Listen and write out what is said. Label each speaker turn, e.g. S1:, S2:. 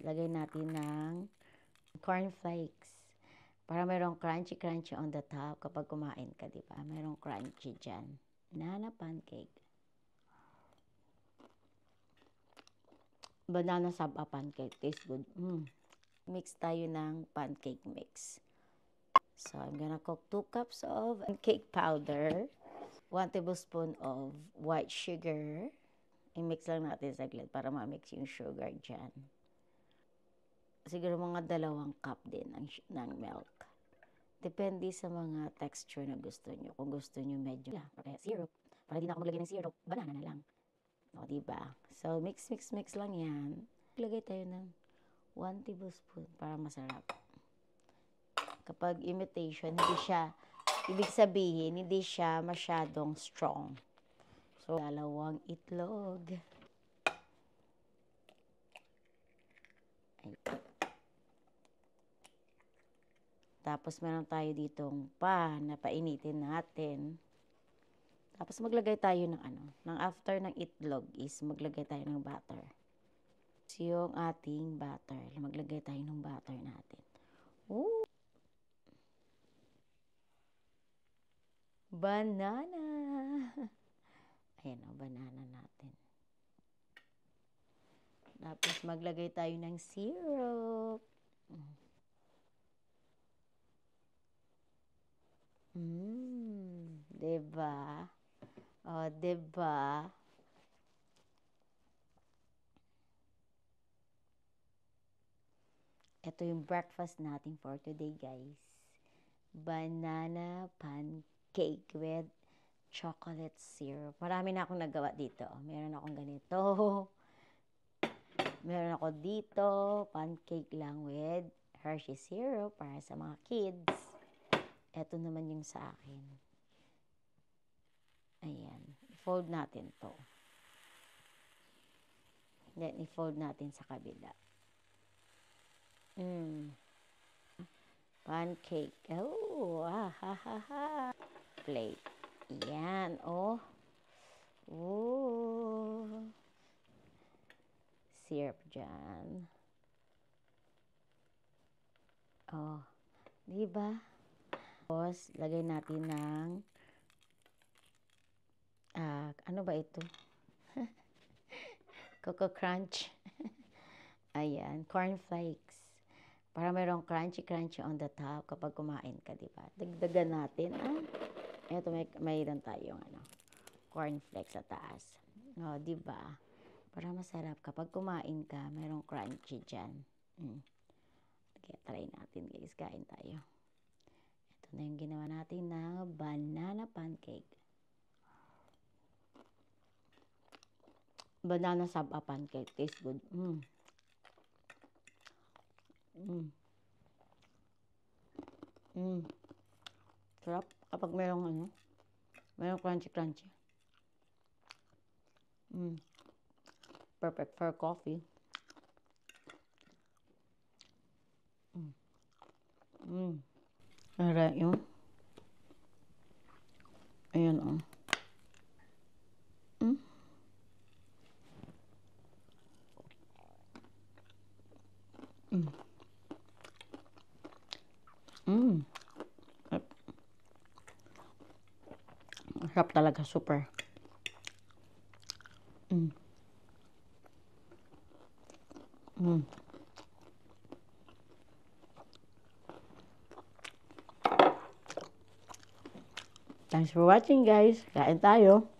S1: lagay natin ng cornflakes. Para mayroong crunchy on the top kapag kumain ka, di ba? Mayroong crunchy dyan. Banana pancake. Banana saba pancake. Tastes good. Mix tayo ng pancake mix. So, I'm gonna cook 2 cups of pancake powder. 1 tablespoon of white sugar. I-mix lang natin saglit para ma-mix yung sugar dyan. Siguro mga 2 cup din ng milk. Depende sa mga texture na gusto nyo. Kung gusto nyo medyo, kaya syrup. Para di na ako maglagay ng syrup, banana na lang. O, diba? So, mix lang yan. Lagay tayo ng 1 tablespoon para masarap. Kapag imitation, ibig sabihin, hindi siya masyadong strong. So, 2 itlog. Ayan. Tapos, meron tayo ditong pan na painitin natin. Tapos, maglagay tayo ng after ng itlog is maglagay tayo ng butter. So, yung ating butter. Maglagay tayo ng butter natin. Ooh! Banana! Ayan o, banana natin. Tapos, maglagay tayo ng syrup. Diba? O, diba? Ito yung breakfast natin for today, guys. Banana pancake with chocolate syrup. Marami na akong nagawa dito. Meron akong ganito. Meron ako dito. Pancake lang with Hershey syrup para sa mga kids. Ito naman yung sa akin. Ayan. I-fold natin to. Then, i-fold natin sa kabila. Pancake. Oh, Plate. Yan, oh. Oh. Syrup dyan. Oh. Diba? Tapos, lagay natin ng ano ba ito? Coco Crunch. Ayan, cornflakes. Para mayroong crunchy on the top kapag kumain ka, di ba? Dagdagan natin. Ito mayroon tayong cornflakes sa taas. O, di ba? Para masarap kapag kumain ka, mayroong crunchy diyan. Kaya try natin, guys. Kain tayo. Ito na yung ginawa natin na banana pancake. Banana saba pancake. Tastes good. Sarap kapag mayroong crunchy. Perfect for coffee. Alright yun. Ayan o. Sarap talaga, super. Thanks for watching, guys. Kain tayo.